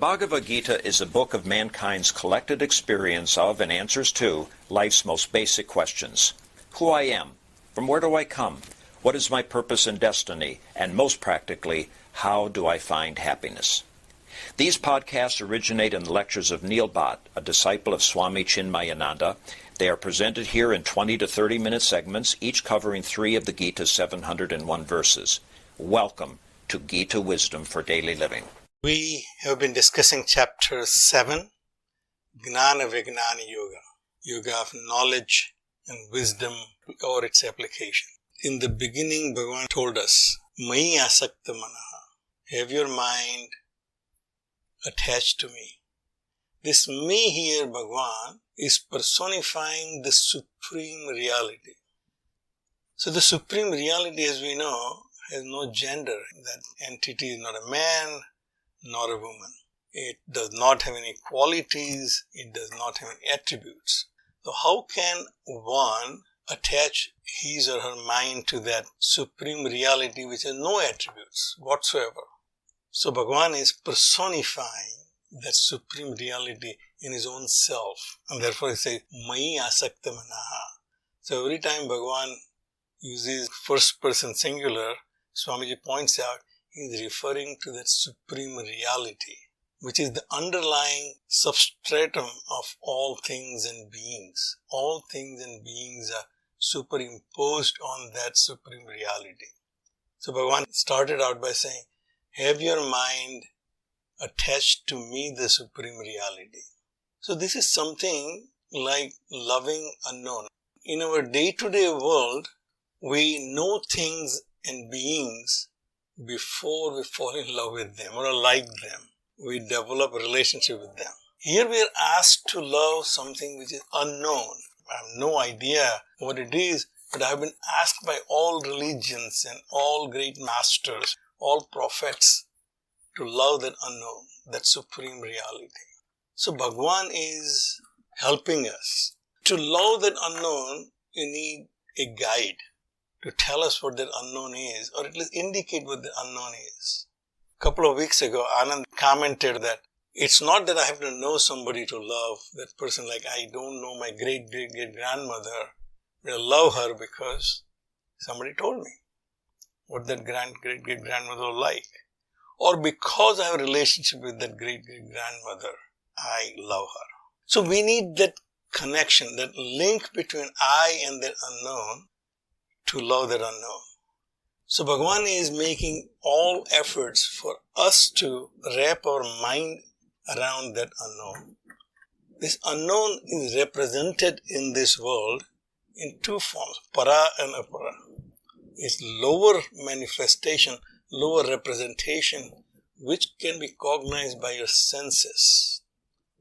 Bhagavad Gita is a book of mankind's collected experience of and answers to life's most basic questions. Who I am, from where do I come, what is my purpose and destiny, and most practically, how do I find happiness? These podcasts originate in the lectures of Neil Bhatt, a disciple of Swami Chinmayananda. They are presented here in 20 to 30-minute segments, each covering 3 of the Gita's 701 verses. Welcome to Gita Wisdom for Daily Living. We have been discussing chapter 7, Gnana Vijnana Yoga, Yoga of knowledge and wisdom or its application. In the beginning, Bhagavan told us, Mai asakta manaha, have your mind attached to me. This me here, Bhagavan, is personifying the supreme reality. So the supreme reality, as we know, has no gender. That entity is not a man, nor a woman. It does not have any qualities, it does not have any attributes. So how can one attach his or her mind to that supreme reality which has no attributes whatsoever? So Bhagavan is personifying that supreme reality in his own self. And therefore he says, Mai asakta manaha. So every time Bhagavan uses first person singular, Swamiji points out, he is referring to that supreme reality, which is the underlying substratum of all things and beings. All things and beings are superimposed on that supreme reality. So Bhagavan started out by saying, have your mind attached to me, the supreme reality. So this is something like loving unknown. In our day-to-day world, we know things and beings before we fall in love with them or like them. We develop a relationship with them. Here we are asked to love something which is unknown. I have no idea what it is, but I have been asked by all religions and all great masters, all prophets, to love that unknown, that supreme reality. So Bhagavan is helping us. To love that unknown, you need a guide to tell us what that unknown is, or at least indicate what the unknown is. A couple of weeks ago, Anand commented that it's not that I have to know somebody to love that person, like I don't know my great-great-great-grandmother, but I love her because somebody told me what that great-great-grandmother was like. Or because I have a relationship with that great-great-grandmother, I love her. So we need that connection, that link between I and that unknown to love that unknown. So Bhagavan is making all efforts for us to wrap our mind around that unknown. This unknown is represented in this world in 2 forms, para and apara. It's lower manifestation, lower representation, which can be cognized by your senses.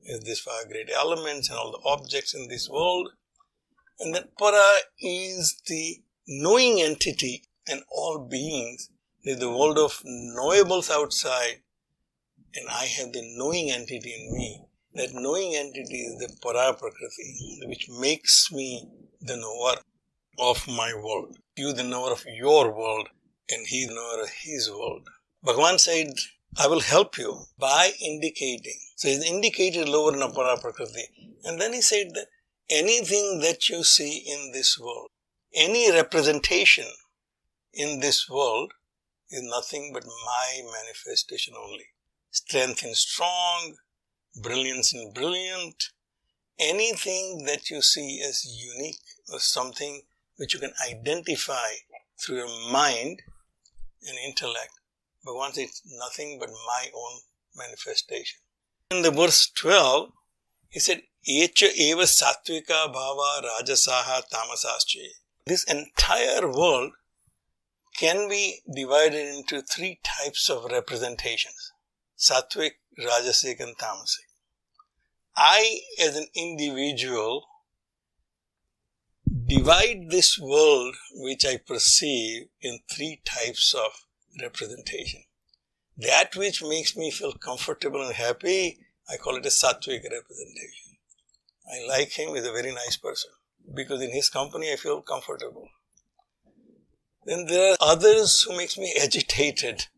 Is these 5 great elements and all the objects in this world. And then para is the knowing entity and all beings. There's the world of knowables outside, and I have the knowing entity in me. That knowing entity is the para prakriti, which makes me the knower of my world. You the knower of your world, and he the knower of his world. Bhagavan said, I will help you by indicating. So he's indicated lower in para prakriti. And then he said that anything that you see in this world, any representation in this world is nothing but my manifestation only. Strength in strong, brilliance in brilliant. Anything that you see as unique or something which you can identify through your mind and intellect, Bhagavan says it's nothing but my own manifestation. In the verse 12, he said, Echa eva sattvika bhava rajasaha tamasasche. This entire world can be divided into 3 types of representations. Sattvic, Rajasic and Tamasic. I, as an individual, divide this world which I perceive in 3 types of representation. That which makes me feel comfortable and happy, I call it a Sattvic representation. I like him, he's a very nice person, because in his company I feel comfortable. Then there are others who makes me agitated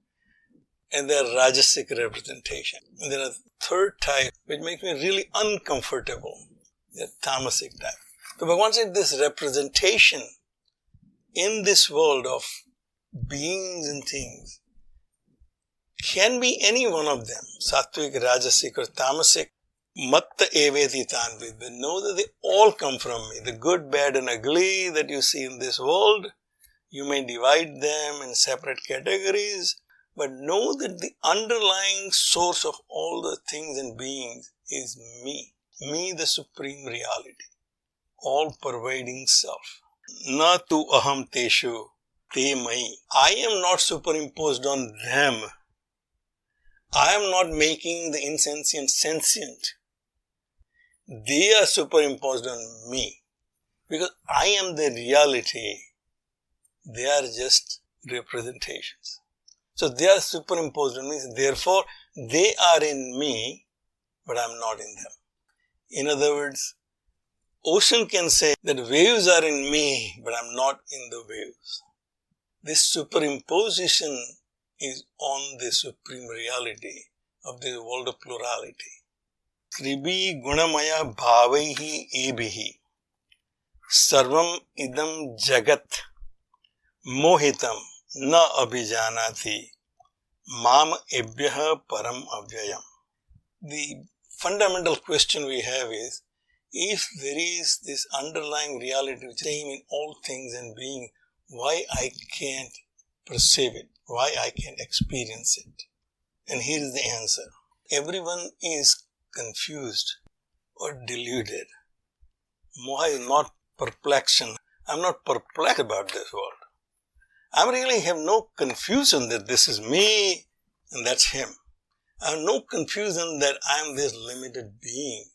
and they are rajasic representation. And there are third type, which makes me really uncomfortable. They are tamasic type. So Bhagavan said this representation in this world of beings and things can be any one of them, sattvic, rajasic or tamasic. Matta eveti tanvid. Know that they all come from me. The good, bad and ugly that you see in this world, you may divide them in separate categories, but know that the underlying source of all the things and beings is me. Me, the supreme reality, all pervading self. Na tu aham teshu te mai. I am not superimposed on them. I am not making the insentient sentient. They are superimposed on me. Because I am the reality. They are just representations. So they are superimposed on me. Therefore, they are in me, but I am not in them. In other words, ocean can say that waves are in me, but I am not in the waves. This superimposition is on the supreme reality of the world of plurality. Tribi gunamaya bhavaihi ebihi sarvam idam jagat mohitam na abhijanati mam ebhyaha param avyayam. The fundamental question we have is, if there is this underlying reality which is same in all things and being, why I can't perceive it? Why I can't experience it? And here is the answer. Everyone is confused or deluded. Moha is not perplexion. I'm not perplexed about this world. I really have no confusion that this is me and that's him. I have no confusion that I am this limited being.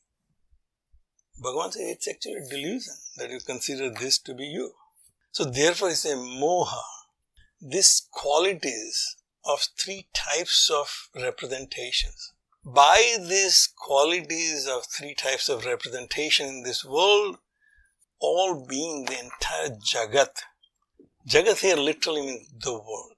Bhagavan says it's actually a delusion that you consider this to be you. So therefore he says moha. These qualities of three types of representations. By these qualities of three types of representation in this world, all being the entire Jagat. Jagat here literally means the world.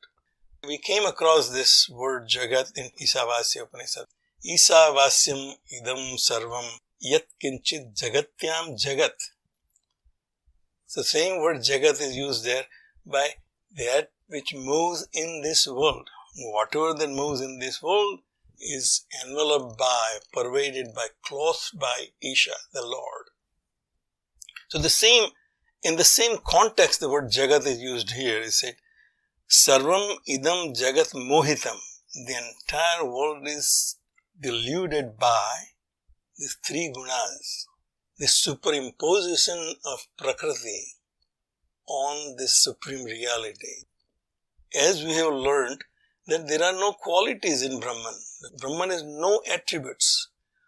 We came across this word Jagat in Isavasya Upanishad. Isavasyam idam sarvam yat kinchit jagatyam jagat. So the same word Jagat is used there by that which moves in this world. Whatever that moves in this world is enveloped by, pervaded by, clothed by Isha, the Lord. So in the same context, the word Jagat is used here. It said, Sarvam idam jagat mohitam. The entire world is deluded by these three gunas, the superimposition of Prakriti on this supreme reality. As we have learned that there are no qualities in Brahman. Brahman has no attributes.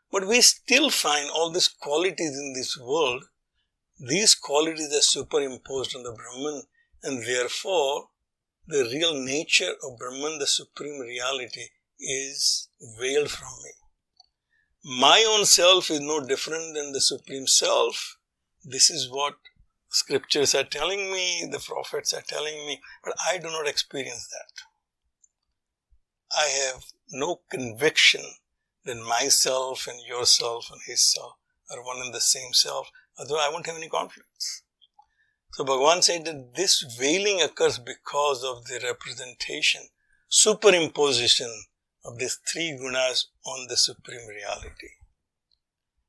But we still find all these qualities in this world. These qualities are superimposed on the Brahman, and therefore the real nature of Brahman, the supreme reality, is veiled from me. My own self is no different than the supreme self. This is what scriptures are telling me, the prophets are telling me, but I do not experience that. I have no conviction that myself and yourself and his self are one and the same self, although I won't have any conflicts. So Bhagavan said that this veiling occurs because of the representation, superimposition of these three gunas on the supreme reality.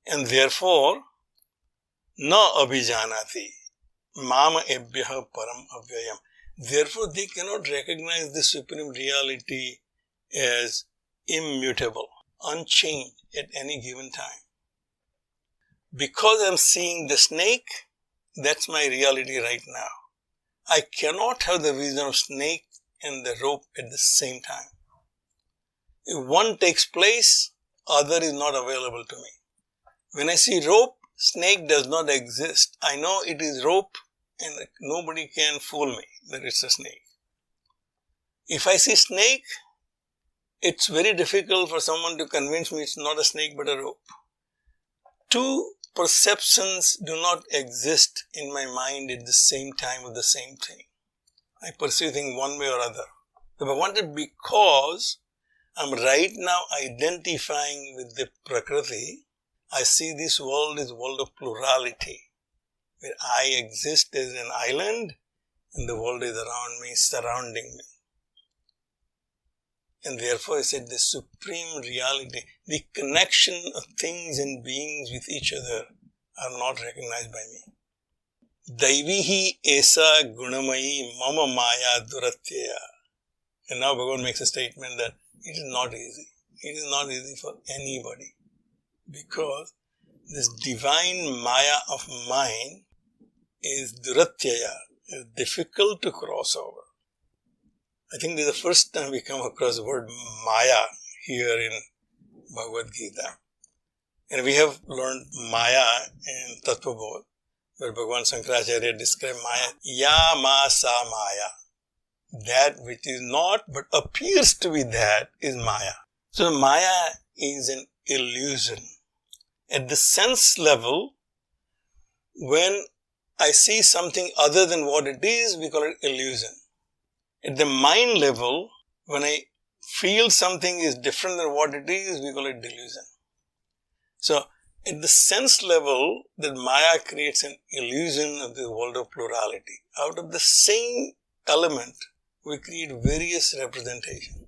And therefore, na abhijanati, mama ebhyaha param avyayam. Therefore, they cannot recognize the supreme reality as immutable, unchanged at any given time. Because I'm seeing the snake, that's my reality right now. I cannot have the vision of snake and the rope at the same time. If one takes place, other is not available to me. When I see rope, snake does not exist. I know it is rope and nobody can fool me that it's a snake. If I see snake, it's very difficult for someone to convince me it's not a snake but a rope. Two perceptions do not exist in my mind at the same time of the same thing. I perceive things one way or other. But I wanted because I'm right now identifying with the Prakriti. I see this world as a world of plurality, where I exist as an island and the world is around me, surrounding me. And therefore I said the supreme reality, the connection of things and beings with each other are not recognized by me. Daivihi esa gunamayi mama maya duratyaya. And now Bhagavad makes a statement that it is not easy. It is not easy for anybody. Because this divine maya of mine is duratyaya, is difficult to cross over. I think this is the first time we come across the word Maya here in Bhagavad Gita. And we have learned Maya in Tattva Bodh, where Bhagavan Shankaracharya described Maya, Ya Ma Sa Maya. That which is not but appears to be that is Maya. So Maya is an illusion. At the sense level, when I see something other than what it is, we call it illusion. At the mind level, when I feel something is different than what it is, we call it delusion. So, at the sense level, that Maya creates an illusion of the world of plurality. Out of the same element, we create various representations.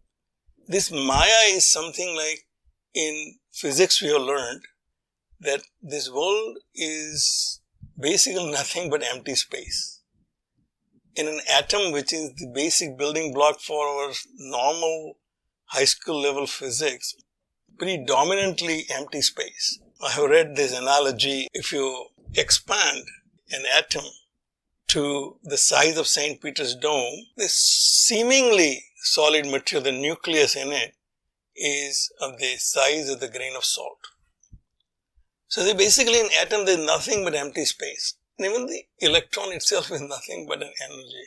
This Maya is something like, in physics we have learned, that this world is basically nothing but empty space. In an atom, which is the basic building block for our normal high school level physics, predominantly empty space. I have read this analogy. If you expand an atom to the size of St. Peter's Dome, this seemingly solid material, the nucleus in it, is of the size of the grain of salt. So basically in atom there is nothing but empty space. And even the electron itself is nothing but an energy.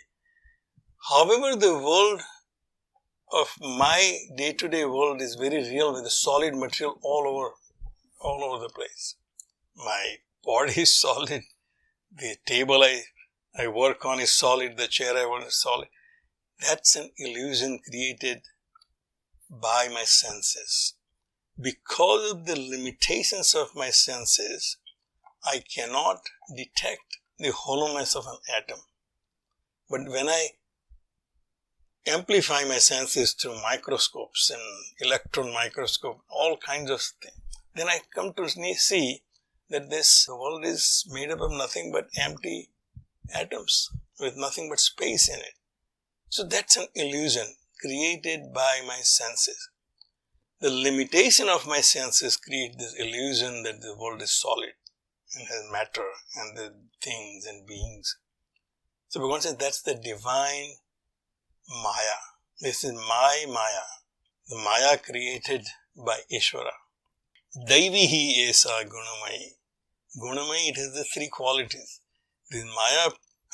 However, the world of my day-to-day world is very real with the solid material all over the place. My body is solid. The table I work on is solid. The chair I work on is solid. That's an illusion created by my senses. Because of the limitations of my senses, I cannot detect the hollowness of an atom. But when I amplify my senses through microscopes and electron microscope, all kinds of things, then I come to see that the world is made up of nothing but empty atoms with nothing but space in it. So that's an illusion created by my senses. The limitation of my senses create this illusion that the world is solid and has matter and the things and beings. So Bhagavan says that's the divine Maya. This is my Maya, the Maya created by Ishvara. Daivihi esa gunamayi. Gunamayi, it has the three qualities. This Maya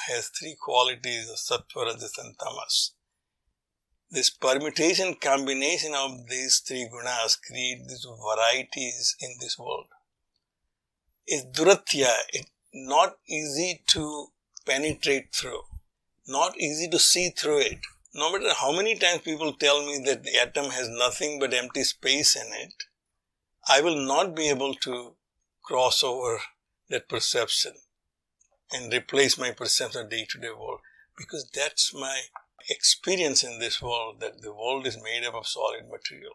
has three qualities of sattva, rajas and tamas. This permutation, combination of these three gunas create these varieties in this world. It's duratya, it's not easy to penetrate through, not easy to see through it. No matter how many times people tell me that the atom has nothing but empty space in it, I will not be able to cross over that perception and replace my perception of day-to-day world, because that's my experience in this world, that the world is made up of solid material.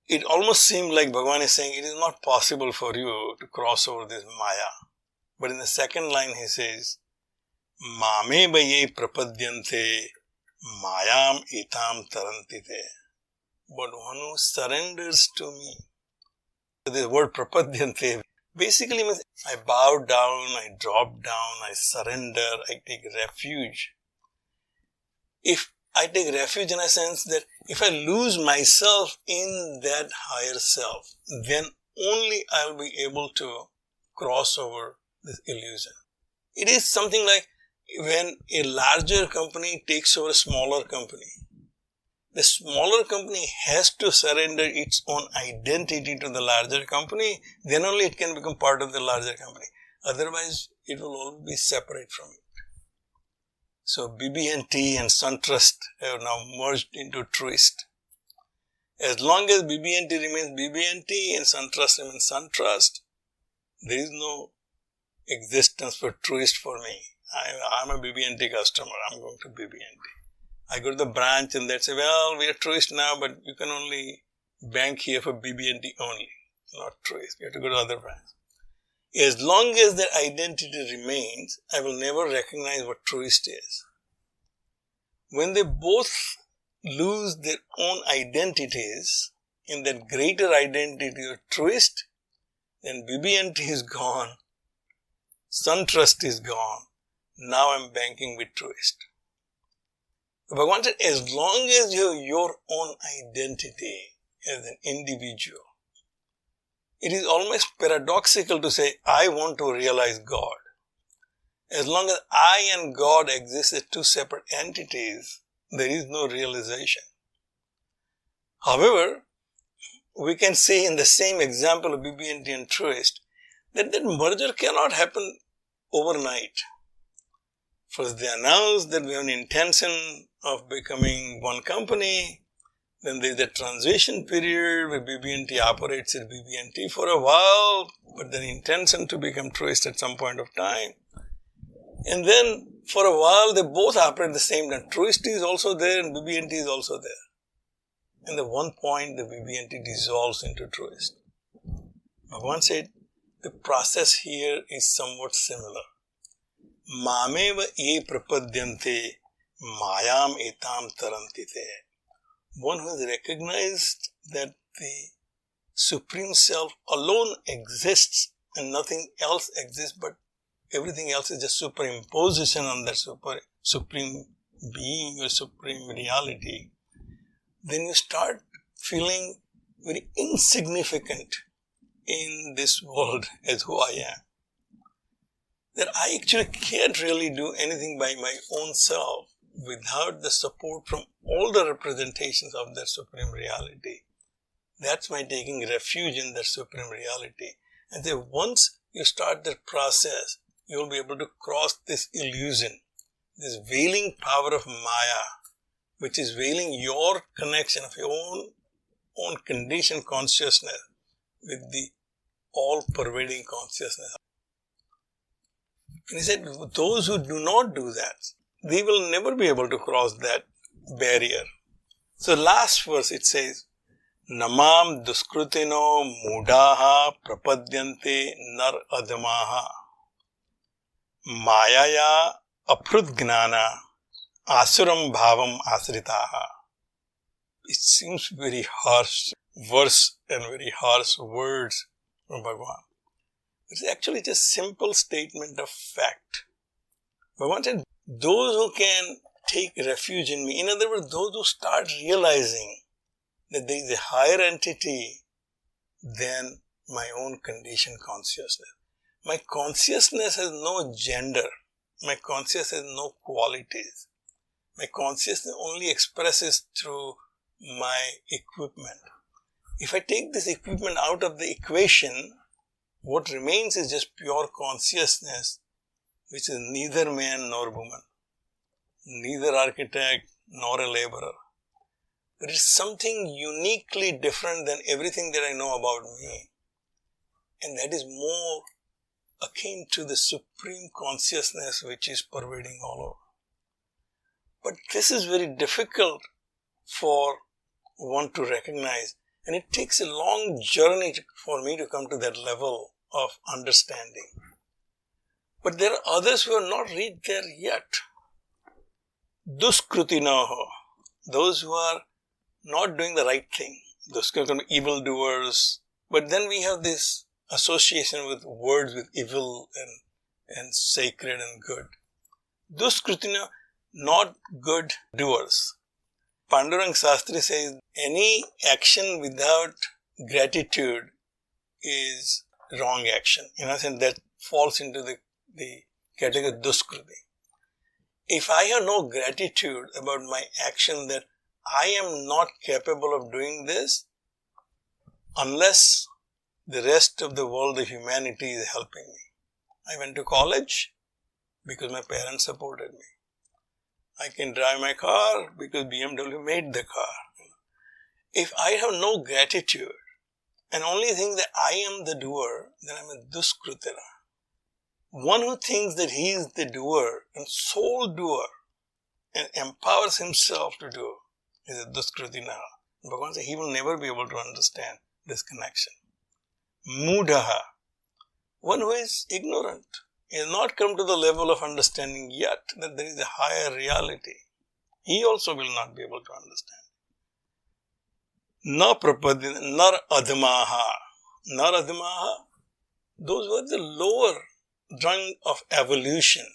It almost seemed like Bhagavan is saying it is not possible for you to cross over this Maya. But in the second line he says, Mame baye prapadyante mayam etam tarantite. But one who surrenders to me. The word prapadyante basically means I bow down, I drop down, I surrender, I take refuge. If I take refuge in a sense that if I lose myself in that higher self, then only I will be able to cross over this illusion. It is something like when a larger company takes over a smaller company. The smaller company has to surrender its own identity to the larger company, then only it can become part of the larger company. Otherwise, it will always be separate from it. So BB&T and SunTrust have now merged into Truist. As long as BB&T remains BB&T and SunTrust remains SunTrust, there is no existence for truist for me. I'm a BB&T customer. I'm going to BB&T. I go to the branch and they say, well, we are truist now, but you can only bank here for BB&T only, not truist. You have to go to other branch. As long as their identity remains, I will never recognize what truist is. When they both lose their own identities in that greater identity of truist, then BB&T is gone, SunTrust is gone. Now I'm banking with truist. Bhagavan said, as long as you have your own identity as an individual, it is almost paradoxical to say, I want to realize God. As long as I and God exist as two separate entities, there is no realization. However, we can see in the same example of BB&T and truist that merger cannot happen overnight. First, they announce that we have an intention of becoming one company. Then there is a transition period where BB&T operates as BB&T for a while, but then intention to become truist at some point of time. And then for a while, they both operate at the same time. Truist is also there and BB&T is also there. And at one point, the BB&T dissolves into truist. Bhagavan said, the process here is somewhat similar. Mameva ye prapadyante mayam etam tarantite. One who has recognized that the Supreme Self alone exists and nothing else exists, but everything else is just superimposition on that supreme being or supreme reality, then you start feeling very insignificant in this world as who I am. That I actually can't really do anything by my own self without the support from all the representations of that supreme reality. That's my taking refuge in that supreme reality. And then once you start that process, you will be able to cross this illusion, this veiling power of Maya, which is veiling your connection of your own conditioned consciousness with the all-pervading consciousness. And he said, those who do not do that, they will never be able to cross that barrier. So last verse it says, Namam duskrutino mudaha prapadyante nar adamaha mayaya aprudgnana asuram bhavam asritaha. It seems very harsh verse and very harsh words from Bhagavan. It's actually just a simple statement of fact. Bhagavan said, those who can take refuge in me, in other words, those who start realizing that there is a higher entity than my own conditioned consciousness. My consciousness has no gender. My consciousness has no qualities. My consciousness only expresses through my equipment. If I take this equipment out of the equation, what remains is just pure consciousness, which is neither man nor woman, neither architect nor a laborer. But it's something uniquely different than everything that I know about me. And that is more akin to the supreme consciousness which is pervading all over. But this is very difficult for one to recognize, and it takes a long journey for me to come to that level of understanding. But there are others who have not reached there yet. Duskrutinoho, those who are not doing the right thing, those kind of evildoers. But then we have this association with words with evil and sacred and good. Duskrutina, not good doers. Pandurang Sastri says any action without gratitude is wrong action. In a sense, that falls into the category of duskruti. If I have no gratitude about my action that I am not capable of doing this unless the rest of the world, the humanity is helping me. I went to college because my parents supported me. I can drive my car because BMW made the car. If I have no gratitude and only think that I am the doer, then I'm a duskritara. One who thinks that he is the doer and sole doer and empowers himself to do is a duskritina. Bhagavan says he will never be able to understand this connection. Mudaha, one who is ignorant, he has not come to the level of understanding yet that there is a higher reality. He also will not be able to understand. Na prapadin, nar admaha. Nar admaha, those were the lower rung of evolution.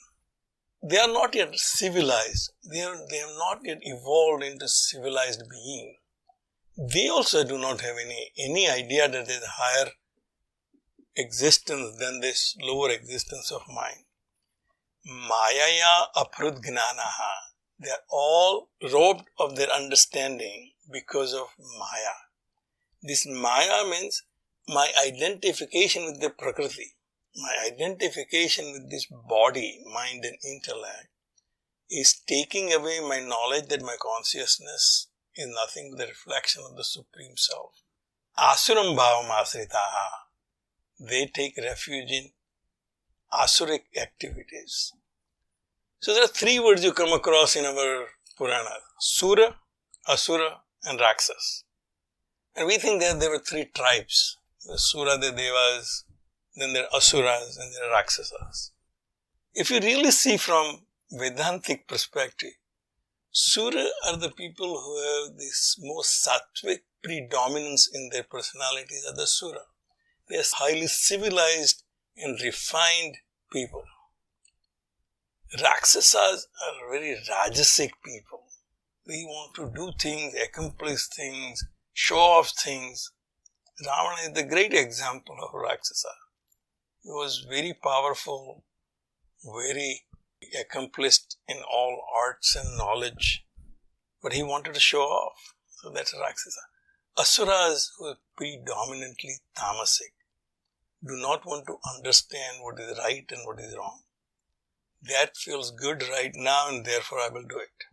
They are not yet civilized. They have not yet evolved into civilized being. They also do not have any idea that there is a higher existence than this lower existence of mind. Mayaya aprudgnanaha. They are all robbed of their understanding because of Maya. This Maya means my identification with the Prakriti, my identification with this body, mind and intellect is taking away my knowledge that my consciousness is nothing but the reflection of the Supreme Self. Asuram bhavam asritaha. They take refuge in asuric activities. So there are three words you come across in our Purana: Sura, Asura and Raksas. And we think that there were three tribes. The Sura, the Devas, then there are Asuras and there are Raksasas. If you really see from Vedantic perspective, Sura are the people who have this most sattvic predominance in their personalities are the Sura. They are highly civilized and refined people. Raksasas are very rajasic people. They want to do things, accomplish things, show off things. Ravana is the great example of Raksasa. He was very powerful, very accomplished in all arts and knowledge, but he wanted to show off. So that's Raksasa. Asuras, who are predominantly tamasic, do not want to understand what is right and what is wrong. That feels good right now and therefore I will do it.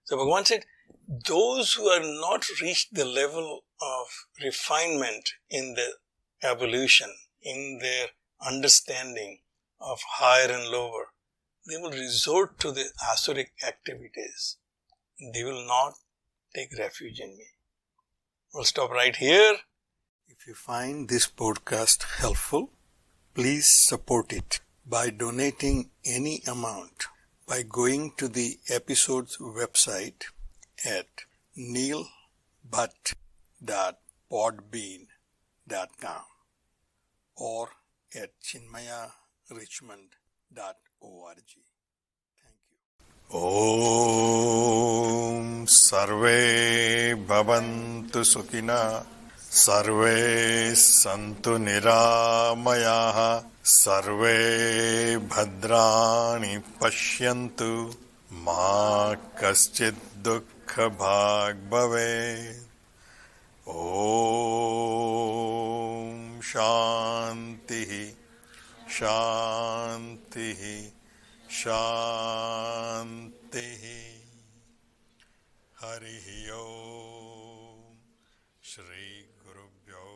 So Bhagavan said, those who are not reached the level of refinement in the evolution, in their understanding of higher and lower, they will resort to the asuric activities. They will not take refuge in me. We'll stop right here. If you find this podcast helpful, please support it by donating any amount by going to the episode's website at neilbhatt.podbean.com or at chinmayarichmond.org. Thank you. Om Sarve Bhavantu Sukhina Sarve Santu Niramayaha Sarve Bhadrani Pashyantu Ma Kaschid Dukkha Bhag Bhave. Om Shanti Shanti Shanti. Harihi Om Shri Gurubhyo